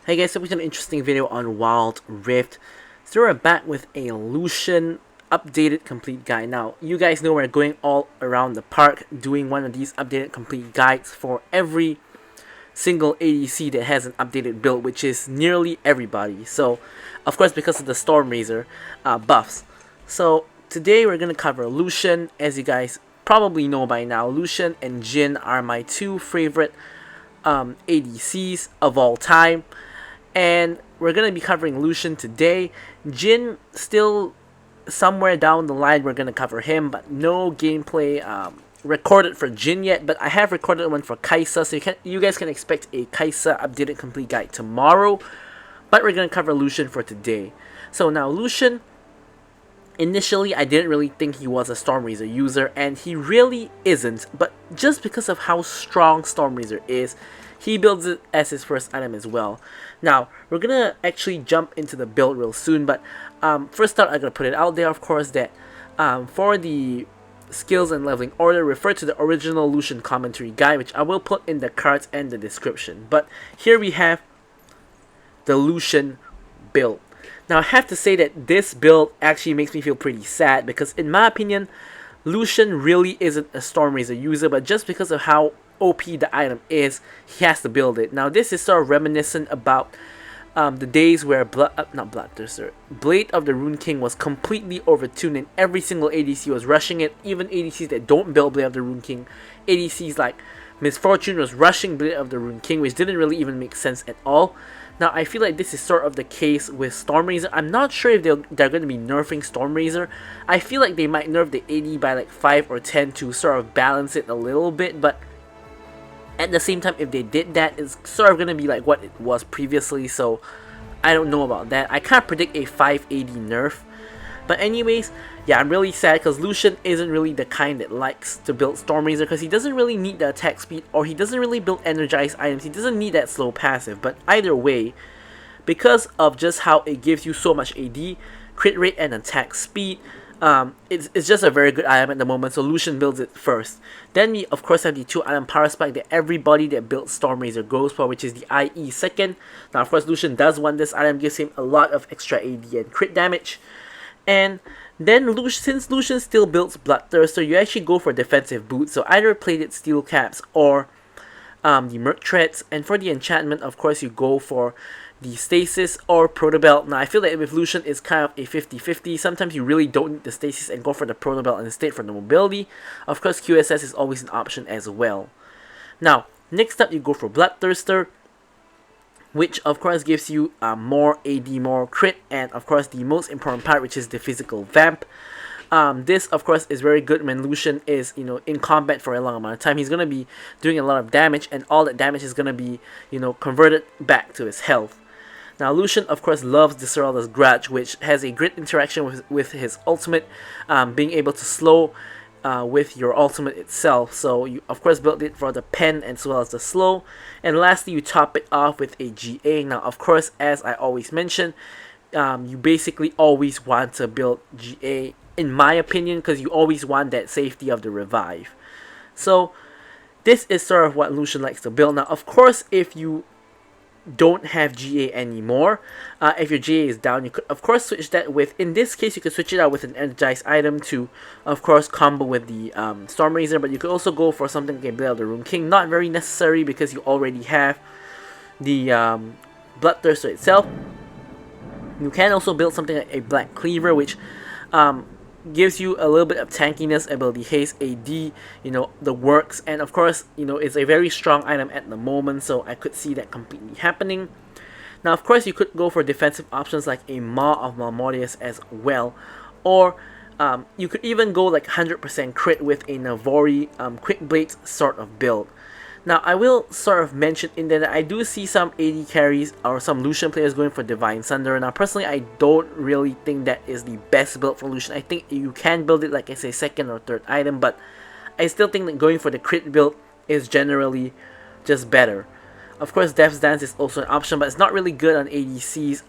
Hey guys, so we got an interesting video on Wild Rift. So we're back with a Lucian updated complete guide. Now, you guys know we're going all around the park doing one of these updated complete guides for every single ADC that has an updated build, which is nearly everybody. So, of course, because of the Stormrazer buffs. So, today we're going to cover Lucian. As you guys probably know by now, Lucian and Jhin are my two favorite ADCs of all time. And we're going to be covering Lucian today. Jhin, still somewhere down the line, we're going to cover him, but no gameplay recorded for Jhin yet. But I have recorded one for Kai'Sa, so you guys can expect a Kai'Sa updated complete guide tomorrow. But we're going to cover Lucian for today. So now, Lucian, initially I didn't really think he was a Stormrazer user, and he really isn't. But just because of how strong Stormrazer is, he builds it as his first item as well. Now, we're gonna actually jump into the build real soon, but first up, I'm gonna put it out there, of course, that for the skills and leveling order, refer to the original Lucian commentary guide, which I will put in the cards and the description. But here we have the Lucian build. Now, I have to say that this build actually makes me feel pretty sad, because in my opinion, Lucian really isn't a Stormrazer user, but just because of how OP the item is, he has to build it. Now, this is sort of reminiscent about the days where Blade of the Rune King was completely overtuned, and every single ADC was rushing it. Even ADCs that don't build Blade of the Rune King, ADCs like Misfortune was rushing Blade of the Rune King, which didn't really even make sense at all. Now, I feel like this is sort of the case with Stormrazer. I'm not sure if they're going to be nerfing Stormrazer. I feel like they might nerf the AD by like 5 or 10 to sort of balance it a little bit, but at the same time, if they did that, it's sort of going to be like what it was previously, so I don't know about that. I can't predict a 5 AD nerf. But anyways, yeah, I'm really sad because Lucian isn't really the kind that likes to build Stormrazer, because he doesn't really need the attack speed, or he doesn't really build energized items. He doesn't need that slow passive. But either way, because of just how it gives you so much AD, crit rate, and attack speed, it's just a very good item at the moment, so Lucian builds it first. Then we of course have the 2-item power spike that everybody that builds Stormrazer goes for, which is the IE second. Now of course Lucian does want this item, gives him a lot of extra AD and crit damage. And then since Lucian still builds Bloodthirster, you actually go for defensive boots, so either plated steel caps or the Merc Treads. And for the enchantment, of course, you go for the Stasis or Protobelt. Now, I feel that with Lucian, it's kind of a 50-50. Sometimes you really don't need the Stasis and go for the Protobelt instead for the mobility. Of course, QSS is always an option as well. Now, next up, you go for Bloodthirster, which of course gives you more AD, more crit, and of course the most important part, which is the physical vamp. This of course is very good when Lucian is in combat for a long amount of time. He's gonna be doing a lot of damage, and all that damage is gonna be converted back to his health. Now Lucian of course loves Disaralda's Grudge, which has a great interaction with his ultimate, being able to slow with your ultimate itself. So you of course built it for the pen as well as the slow. And lastly, you top it off with a GA. Now of course, as I always mention, you basically always want to build GA, in my opinion, because you always want that safety of the revive. So this is sort of what Lucian likes to build. Now of course, if you don't have GA anymore, if your GA is down, you could of course switch that with, in this case you could switch it out with an energized item to of course combo with the Stormrazer. But you could also go for something like Blade of the Rune King. Not very necessary because you already have the Bloodthirster itself. You can also build something like a Black Cleaver, which gives you a little bit of tankiness, ability haste, AD, the works, and of course, it's a very strong item at the moment, so I could see that completely happening. Now, of course, you could go for defensive options like a Maw of Malmortius as well, or you could even go like 100% crit with a Navori Quick Blades sort of build. Now, I will sort of mention in there that I do see some AD carries or some Lucian players going for Divine Sunder. Now, personally, I don't really think that is the best build for Lucian. I think you can build it like I say second or third item, but I still think that going for the crit build is generally just better. Of course, Death's Dance is also an option, but it's not really good on ADCs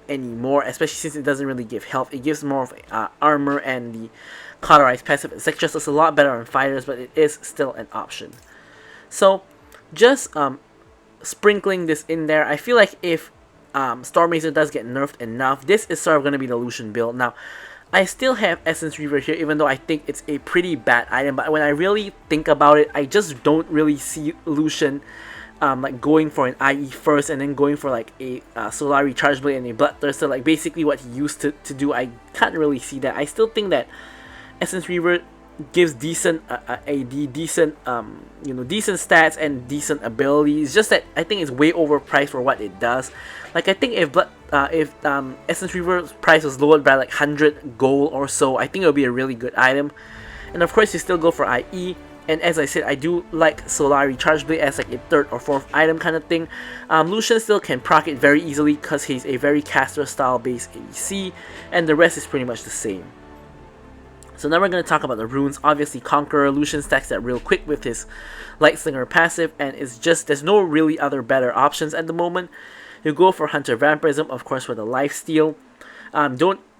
anymore, especially since it doesn't really give health. It gives more of armor and the cauterized passive, etc. So it's a lot better on fighters, but it is still an option. So just sprinkling this in there. I feel like if Stormrazer does get nerfed enough, this is sort of going to be the Lucian build. Now, I still have Essence Reaver here, even though I think it's a pretty bad item, but when I really think about it, I just don't really see Lucian like going for an IE first and then going for like a Solari Chargeblade and a Bloodthirster, like basically what he used to do. I can't really see that. I still think that Essence Reaver gives decent AD, decent decent stats and decent abilities. It's just that I think it's way overpriced for what it does. Like I think if Essence Reaver's price was lowered by like 100 gold or so, I think it would be a really good item. And of course you still go for IE. And as I said, I do like Solari Chargeblade as like a third or fourth item kind of thing. Lucian still can proc it very easily because he's a very caster style based ADC, and the rest is pretty much the same. So now we're going to talk about the runes. Obviously Conqueror, Lucian stacks that real quick with his Lightslinger passive, and it's just, there's no really other better options at the moment. You go for Hunter Vampirism, of course, for the lifesteal.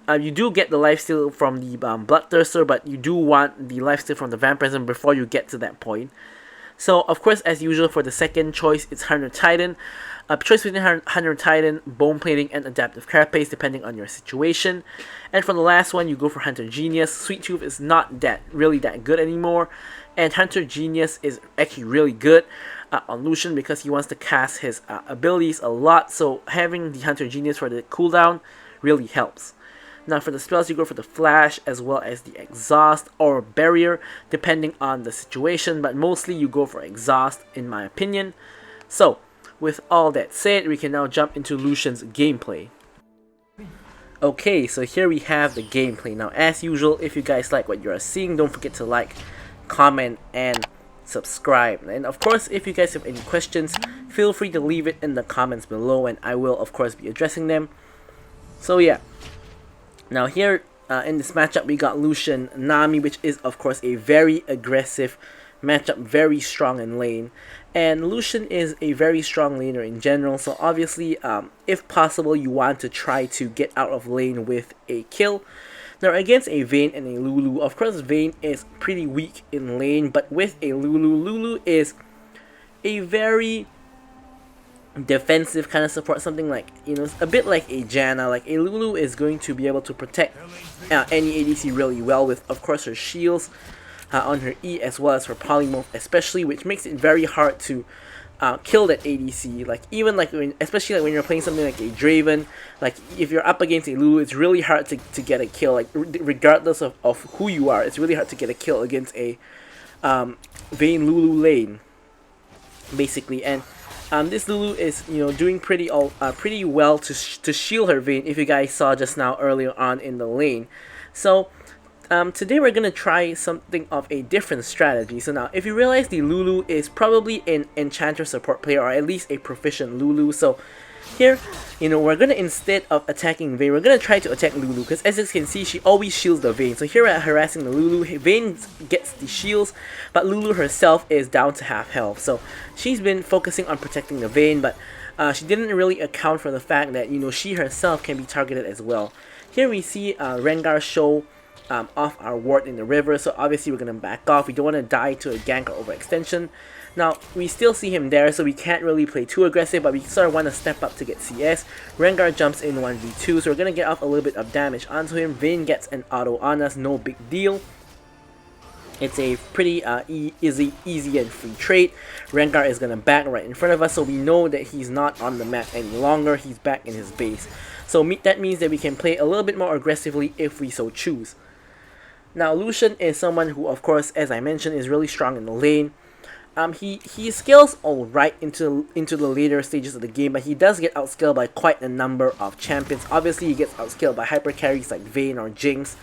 You do get the lifesteal from the Bloodthirster, but you do want the lifesteal from the Vampirism before you get to that point. So, of course, as usual, for the second choice, it's Hunter Titan. A choice between Hunter Titan, Bone Plating, and Adaptive Carapace, depending on your situation. And for the last one, you go for Hunter Genius. Sweet Tooth is not really that good anymore, and Hunter Genius is actually really good on Lucian because he wants to cast his abilities a lot. So having the Hunter Genius for the cooldown really helps. Now for the spells, you go for the Flash as well as the Exhaust or Barrier, depending on the situation, but mostly you go for Exhaust in my opinion. So with all that said, we can now jump into Lucian's gameplay. Okay, so here we have the gameplay. Now as usual, if you guys like what you are seeing, don't forget to like, comment, and subscribe. And of course, if you guys have any questions, feel free to leave it in the comments below, and I will of course be addressing them. So yeah. Now here in this matchup we got Lucian Nami, which is of course a very aggressive matchup, very strong in lane, and Lucian is a very strong laner in general, so obviously if possible you want to try to get out of lane with a kill. Now against a Vayne and a Lulu, of course Vayne is pretty weak in lane, but with a Lulu is a very defensive kind of support, something like, a bit like a Janna. Like a Lulu is going to be able to protect any ADC really well with, of course, her shields on her E as well as her polymorph especially, which makes it very hard to kill that ADC. Like even like especially like when you're playing something like a Draven, like if you're up against a Lulu, it's really hard to get a kill. Like regardless of who you are, it's really hard to get a kill against a Vayne Lulu lane, basically. And this Lulu is, doing pretty well to shield her Vayne, if you guys saw just now earlier on in the lane. So today we're gonna try something of a different strategy. So now, if you realize the Lulu is probably an Enchanter support player, or at least a proficient Lulu. So here, we're gonna, instead of attacking Vayne, we're gonna try to attack Lulu, because as you can see, she always shields the Vayne. So here we're harassing the Lulu. Vayne gets the shields, but Lulu herself is down to half health. So she's been focusing on protecting the Vayne, but she didn't really account for the fact that she herself can be targeted as well. Here we see Rengar show off our ward in the river, so obviously we're gonna back off. We don't want to die to a gank or overextension. Now, we still see him there, so we can't really play too aggressive, but we sort of want to step up to get CS. Rengar jumps in 1v2, so we're going to get off a little bit of damage onto him. Vayne gets an auto on us, no big deal. It's a pretty easy and free trade. Rengar is going to back right in front of us, so we know that he's not on the map any longer. He's back in his base. So that means that we can play a little bit more aggressively if we so choose. Now, Lucian is someone who, of course, as I mentioned, is really strong in the lane. He scales alright into the later stages of the game, but he does get outscaled by quite a number of champions. Obviously, he gets outscaled by hyper carries like Vayne or Jinx,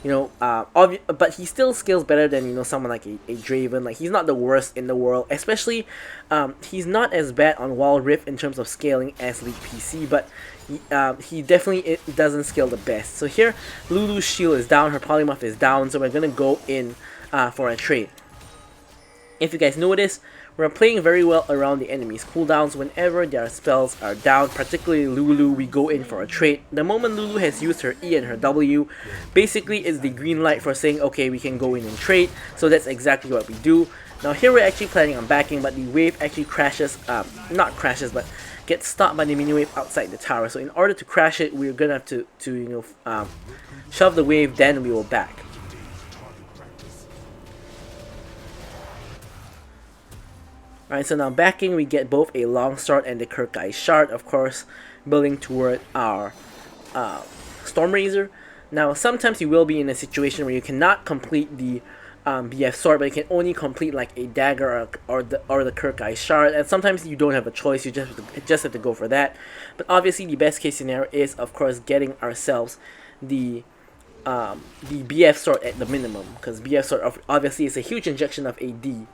but he still scales better than someone like a Draven. Like, he's not the worst in the world, especially he's not as bad on Wild Rift in terms of scaling as League PC, but he definitely doesn't scale the best. So here, Lulu's shield is down, her polymorph is down, so we're gonna go in for a trade. If you guys notice, we're playing very well around the enemy's cooldowns. Whenever their spells are down, particularly Lulu, we go in for a trade. The moment Lulu has used her E and her W, basically it's the green light for saying, okay, we can go in and trade. So that's exactly what we do. Now here we're actually planning on backing, but the wave actually crashes, not crashes, but gets stopped by the mini wave outside the tower. So in order to crash it, we're gonna have to shove the wave, then we will back. Alright, so now backing, we get both a longsword and the Kirkai shard, of course, building toward our Stormrazer. Now, sometimes you will be in a situation where you cannot complete the BF sword, but you can only complete like a dagger or the Kirkai shard, and sometimes you don't have a choice. You just have to go for that. But obviously, the best case scenario is, of course, getting ourselves the BF sword at the minimum, because BF sword obviously is a huge injection of AD.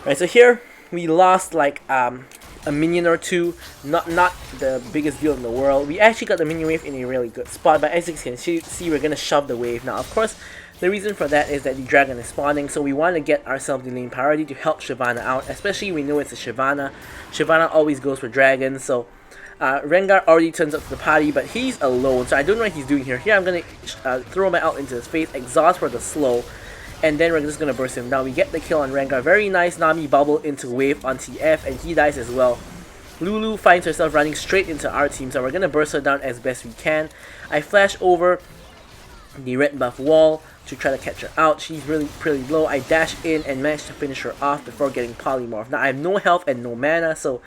Right, so here we lost like a minion or two, not the biggest deal in the world. We actually got the minion wave in a really good spot, but as you can see, we're gonna shove the wave. Now, of course, the reason for that is that the dragon is spawning, so we want to get ourselves the lane priority to help Shyvana out, especially we know it's a Shyvana. Shyvana always goes for dragons, so Rengar already turns up to the party, but he's alone, so I don't know what he's doing here. Here I'm gonna throw my ult into his face, exhaust for the slow, and then we're just gonna burst him down. We get the kill on Rengar. Very nice Nami bubble into wave on TF, and he dies as well. Lulu finds herself running straight into our team, so we're gonna burst her down as best we can. I flash over the red buff wall to try to catch her out. She's really pretty low. I dash in and manage to finish her off before getting polymorph. Now I have no health and no mana, so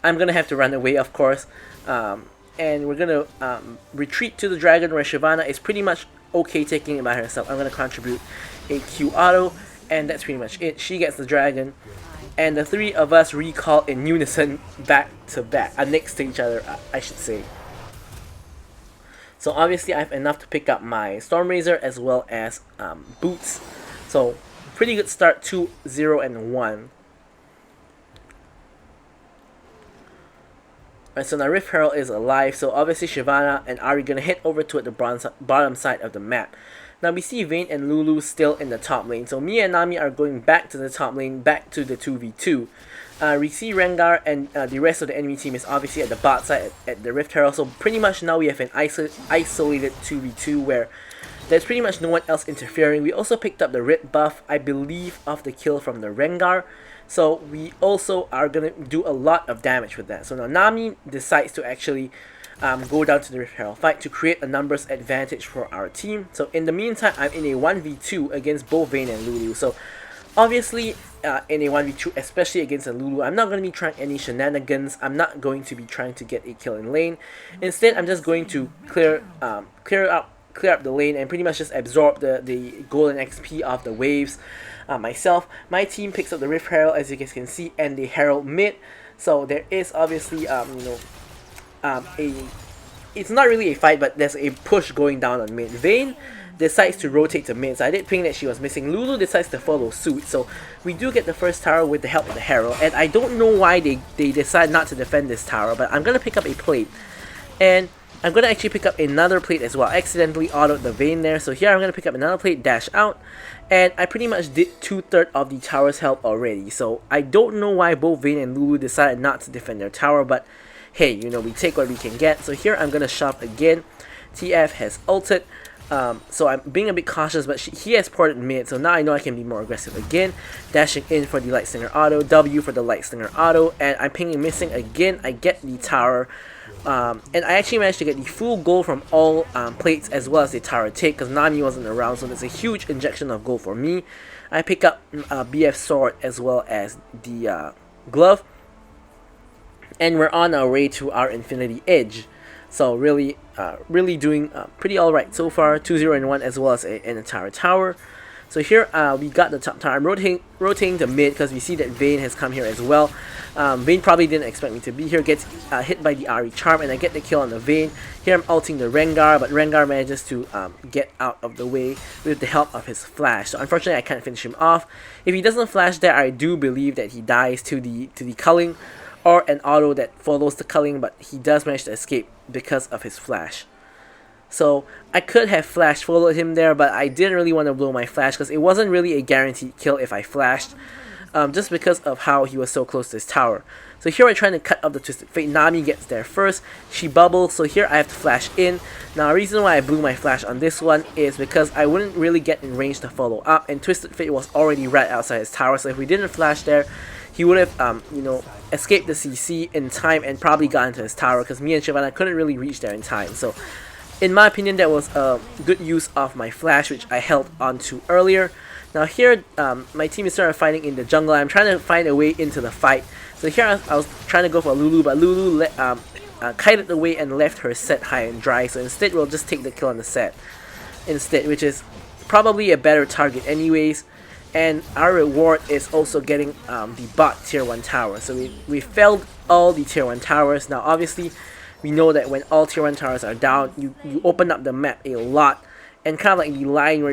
I'm gonna have to run away, of course. And we're gonna retreat to the dragon, where Shyvana is pretty much okay taking it by herself. I'm gonna contribute a Q auto, and that's pretty much it. She gets the dragon, and the three of us recall in unison back to back, next to each other, I should say. So obviously I have enough to pick up my Stormrazer as well as boots. So pretty good start, 2-0 and 1. Alright, so now Rift Herald is alive, so obviously Shyvana and Ahri gonna head over to the bottom side of the map. Now we see Vayne and Lulu still in the top lane, so me and Nami are going back to the top lane, back to the 2v2. We see Rengar and the rest of the enemy team is obviously at the bot side at the Rift Herald, so pretty much now we have an isolated 2v2 where there's pretty much no one else interfering. We also picked up the red buff, I believe, of the kill from the Rengar, so we also are going to do a lot of damage with that. So now Nami decides to actually go down to the Rift Herald fight to create a numbers advantage for our team. So in the meantime, I'm in a 1v2 against both Vayne and Lulu. So obviously in a 1v2, especially against a Lulu, I'm not going to be trying any shenanigans. I'm not going to be trying to get a kill in lane. Instead, I'm just going to clear up the lane and pretty much just absorb the golden XP of the waves myself. My team picks up the Rift Herald, as you guys can see, and the Herald mid. So there is obviously it's not really a fight, but there's a push going down on mid. Vayne decides to rotate to mid, so I did ping that she was missing. Lulu decides to follow suit, so we do get the first tower with the help of the Herald, and I don't know why they decide not to defend this tower, but I'm gonna pick up a plate, and I'm gonna actually pick up another plate as well. I accidentally autoed the Vayne there, so here I'm gonna pick up another plate, dash out, and I pretty much did 2/3 of the tower's help already. So I don't know why both Vayne and Lulu decided not to defend their tower, but hey, you know, we take what we can get. So here I'm gonna shove again. TF has ulted, so I'm being a bit cautious, but he has ported mid, so now I know I can be more aggressive again. Dashing in for the Light Slinger auto, W for the Light Slinger auto, and I'm pinging missing again. I get the tower, and I actually managed to get the full gold from all plates as well as the tower take, because Nami wasn't around, so there's a huge injection of gold for me. I pick up BF sword as well as the glove, and we're on our way to our Infinity Edge. So really doing pretty alright so far, 2-0 and 1 as well as an entire tower. So here we got the top tower. I'm rotating to mid because we see that Vayne has come here as well. Vayne probably didn't expect me to be here, gets hit by the Ahri charm, and I get the kill on the Vayne. Here I'm ulting the Rengar, but Rengar manages to get out of the way with the help of his flash. So unfortunately I can't finish him off. If he doesn't flash there, I do believe that he dies to the culling, or an auto that follows the culling, but he does manage to escape because of his flash. So I could have flash followed him there, but I didn't really want to blow my flash because it wasn't really a guaranteed kill if I flashed. just because of how he was so close to his tower. So here we're trying to cut up the Twisted Fate. Nami gets there first. She bubbles, so here I have to flash in. Now, the reason why I blew my flash on this one is because I wouldn't really get in range to follow up, and Twisted Fate was already right outside his tower, so if we didn't flash there, he would have, you know, escaped the CC in time and probably got into his tower, because me and Shyvana couldn't really reach there in time. So, in my opinion, that was a good use of my flash, which I held onto earlier. Now here, my team is started fighting in the jungle. I'm trying to find a way into the fight. So here I was trying to go for Lulu, but Lulu kited away and left her set high and dry. So instead, we'll just take the kill on the set instead, which is probably a better target anyways. And our reward is also getting the bot tier 1 tower. So we failed all the tier 1 towers. Now obviously, we know that when all tier 1 towers are down, you open up the map a lot. And kind of like the line where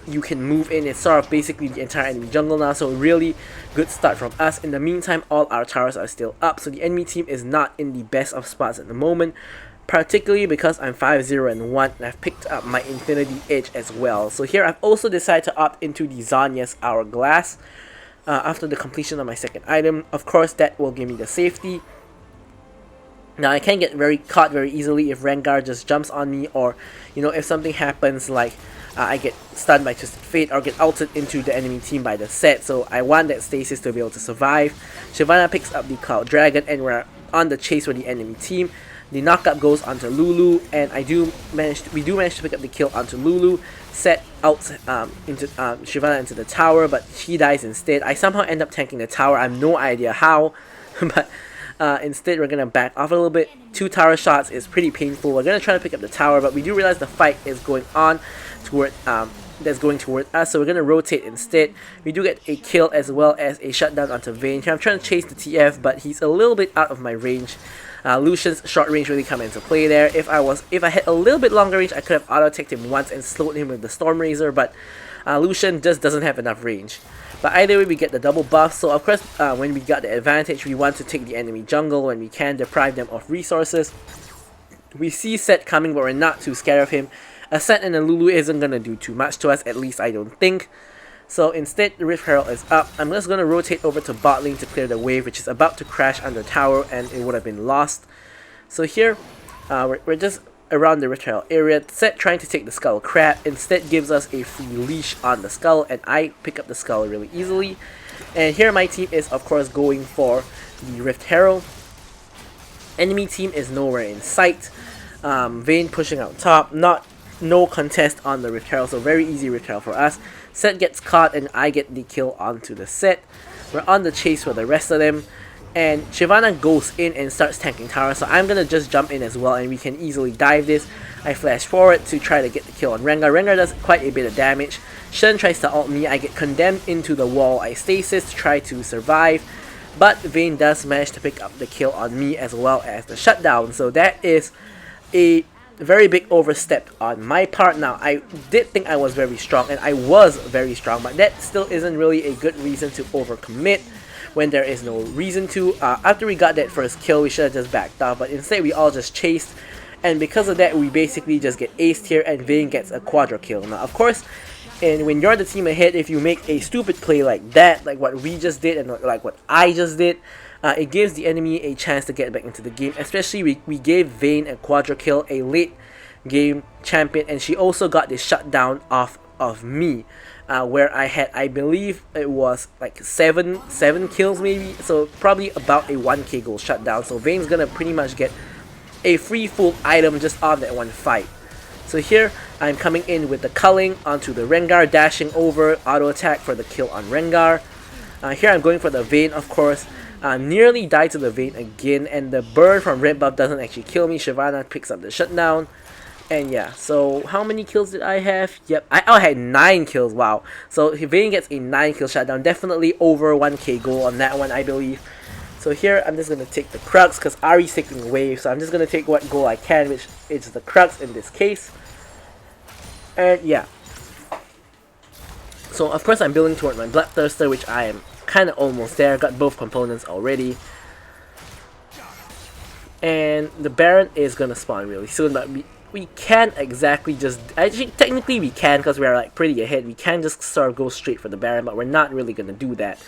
you can move in, it's sort of basically the entire enemy jungle now, so really good start from us. In the meantime, all our towers are still up, so the enemy team is not in the best of spots at the moment, particularly because I'm 5-0-1 and I've picked up my Infinity Edge as well. So here I've also decided to opt into the Zanya's Hourglass after the completion of my second item. Of course, that will give me the safety. Now I can get caught very easily if Rengar just jumps on me, or you know, if something happens like I get stunned by Twisted Fate or get ulted into the enemy team by the set. So I want that stasis to be able to survive. Shyvana picks up the Cloud Dragon and we're on the chase for the enemy team. The knockup goes onto Lulu, and we do manage to pick up the kill onto Lulu. Set out into Shyvana into the tower, but she dies instead. I somehow end up tanking the tower. I have no idea how, but instead we're gonna back off a little bit. 2 tower shots is pretty painful. We're gonna try to pick up the tower, but we do realize the fight is going on toward that's going toward us, so we're gonna rotate instead. We do get a kill as well as a shutdown onto Vayne. Here I'm trying to chase the TF, but he's a little bit out of my range. Lucian's short range really come into play there. If I had a little bit longer range, I could have auto-attacked him once and slowed him with the Stormrazer, but Lucian just doesn't have enough range. But either way, we get the double buff, so of course, when we got the advantage, we want to take the enemy jungle when we can, deprive them of resources. We see Set coming, but we're not too scared of him. A Set and a Lulu isn't going to do too much to us, at least I don't think. So instead, the Rift Herald is up. I'm just going to rotate over to bot lane to clear the wave, which is about to crash on the tower, and it would have been lost. So here, we're just around the Rift Herald area. Set trying to take the Skull Crab, instead gives us a free leash on the Skull, and I pick up the Skull really easily. And here my team is of course going for the Rift Herald. Enemy team is nowhere in sight. Vayne pushing out top, no contest on the Rift Herald, so very easy Rift Herald for us. Set gets caught and I get the kill onto the Set. We're on the chase for the rest of them. And Shyvana goes in and starts tanking tower, so I'm gonna just jump in as well and we can easily dive this. I flash forward to try to get the kill on Rengar. Rengar does quite a bit of damage. Shen tries to ult me, I get condemned into the wall. I stasis to try to survive, but Vayne does manage to pick up the kill on me as well as the shutdown. So that is a very big overstep on my part. Now, I did think I was very strong, and I was very strong, but that still isn't really a good reason to overcommit when there is no reason to. After we got that first kill, we should have just backed off, but instead we all just chased, and because of that, we basically just get aced here, and Vayne gets a quadra kill. Now, of course, and when you're the team ahead, if you make a stupid play like that, like what we just did and like what I just did, it gives the enemy a chance to get back into the game. Especially we gave Vayne a quadra kill, a late game champion, and she also got the shutdown off of me, where I had, I believe it was like seven kills maybe, so probably about a 1k gold shutdown. So Vayne's gonna pretty much get a free full item just off that one fight. So here I'm coming in with the culling onto the Rengar, dashing over, auto attack for the kill on Rengar. Here I'm going for the Vayne, of course. Nearly died to the Vayne again, and the burn from red buff doesn't actually kill me. Shyvana picks up the shutdown. And yeah, so how many kills did I have? Yep, I had 9 kills, wow. So Vayne gets a 9 kill shutdown, definitely over 1k gold on that one, I believe. So here, I'm just going to take the Crux, because Ahri's taking wave, so I'm just going to take what gold I can, which is the Crux in this case. And yeah. So of course I'm building toward my Bloodthirster, which I am kind of almost there, got both components already. And the Baron is going to spawn really soon, but we can't exactly just... Actually, technically we can, because we're like pretty ahead. We can just sort of go straight for the Baron, but we're not really going to do that.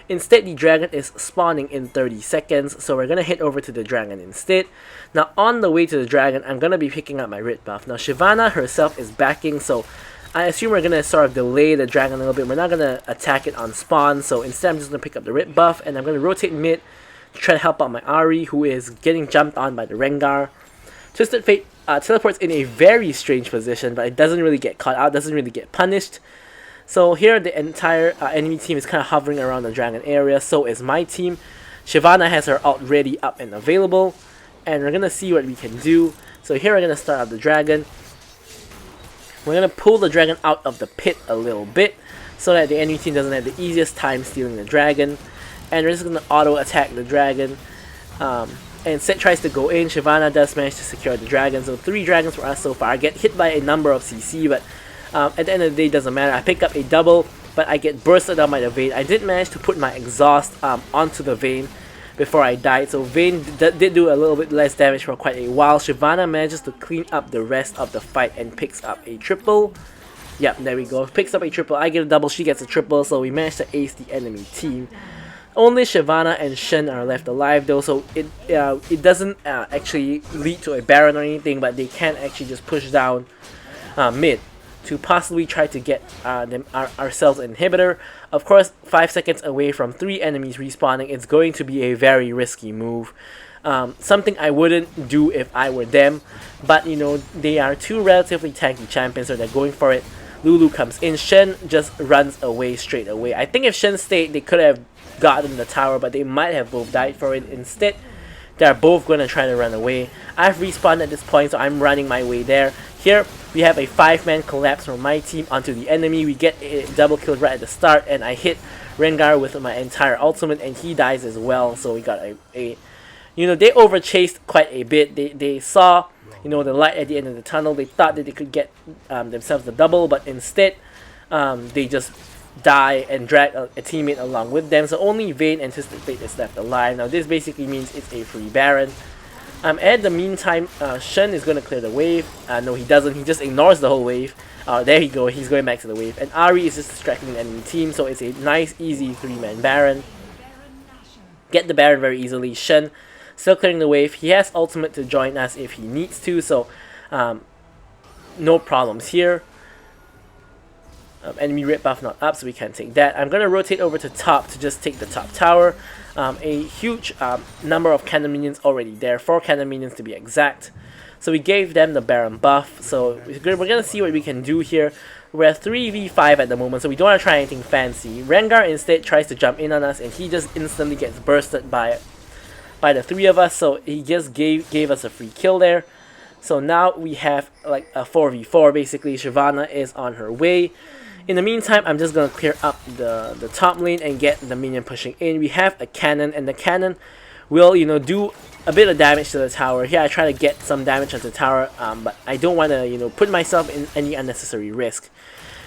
Instead, the dragon is spawning in 30 seconds, so we're going to head over to the dragon instead. Now, on the way to the dragon, I'm going to be picking up my Rit buff. Now, Shyvana herself is backing, so I assume we're going to sort of delay the dragon a little bit. We're not going to attack it on spawn, so instead I'm just going to pick up the Rit buff, and I'm going to rotate mid to try to help out my Ahri, who is getting jumped on by the Rengar. Twisted Fate teleports in a very strange position, but it doesn't really get caught out, doesn't really get punished. So here the entire enemy team is kind of hovering around the dragon area, so is my team. Shyvana has her ult ready, up and available, and we're going to see what we can do. So here we're going to start out the dragon. We're going to pull the dragon out of the pit a little bit, so that the enemy team doesn't have the easiest time stealing the dragon. And we're just going to auto attack the dragon. And Set tries to go in. Shyvana does manage to secure the dragon, so 3 dragons for us so far. I get hit by a number of CC, but at the end of the day, it doesn't matter. I pick up a double, but I get bursted down by the Vayne. I did manage to put my exhaust onto the Vayne before I died, so Vayne did do a little bit less damage for quite a while. Shyvana manages to clean up the rest of the fight and picks up a triple. Yep, there we go. Picks up a triple. I get a double, she gets a triple, so we managed to ace the enemy team. Only Shyvana and Shen are left alive though, so it doesn't actually lead to a Baron or anything, but they can actually just push down mid to possibly try to get ourselves an inhibitor. Of course, 5 seconds away from 3 enemies respawning, it's going to be a very risky move. Something I wouldn't do if I were them, but you know, they are 2 relatively tanky champions, so they're going for it. Lulu comes in, Shen just runs away straight away. I think if Shen stayed, they could have gotten the tower, but they might have both died for it. Instead, they're both going to try to run away. I've respawned at this point, so I'm running my way there. Here, we have a 5-man collapse from my team onto the enemy. We get a double kill right at the start, and I hit Rengar with my entire ultimate, and he dies as well. So we got a you know, they overchased quite a bit. They saw, you know, the light at the end of the tunnel. They thought that they could get themselves the double, but instead, they just die and drag a teammate along with them. So only Vayne and Twisted Fate is left alive. Now this basically means it's a free Baron. At the meantime, Shen is going to clear the wave. No, he doesn't. He just ignores the whole wave. There you go. He's going back to the wave. And Ahri is just distracting the enemy team. So it's a nice, easy 3-man Baron. Get the Baron very easily. Shen still clearing the wave. He has ultimate to join us if he needs to. So no problems here. Enemy Rit buff not up, so we can't take that. I'm going to rotate over to top to just take the top tower. A huge number of cannon minions already there, 4 cannon minions to be exact. So we gave them the Baron buff, so we're going to see what we can do here. We're at 3v5 at the moment, so we don't want to try anything fancy. Rengar instead tries to jump in on us, and he just instantly gets bursted by the 3 of us, so he just gave us a free kill there. So now we have like a 4v4 basically. Shyvana is on her way. In the meantime, I'm just going to clear up the top lane and get the minion pushing in. We have a cannon, and the cannon will, you know, do a bit of damage to the tower. Here I try to get some damage on the tower, but I don't want to, you know, put myself in any unnecessary risk.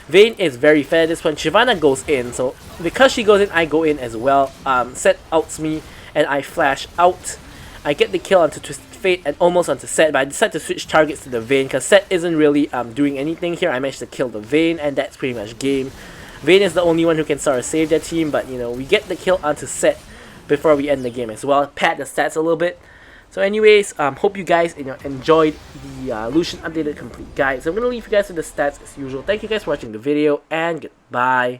Vayne is very fed at this point. Shyvana goes in, so because she goes in, I go in as well. Set ults me, and I flash out. I get the kill onto Twisted Fate and almost onto Set, but I decide to switch targets to the Vayne because Set isn't really doing anything here. I managed to kill the Vayne, and that's pretty much game. Vayne is the only one who can sort of save their team, but you know, we get the kill onto Set before we end the game as well. Pad the stats a little bit. So anyways, hope you guys enjoyed the Lucian updated complete guide. So I'm going to leave you guys with the stats as usual. Thank you guys for watching the video, and goodbye.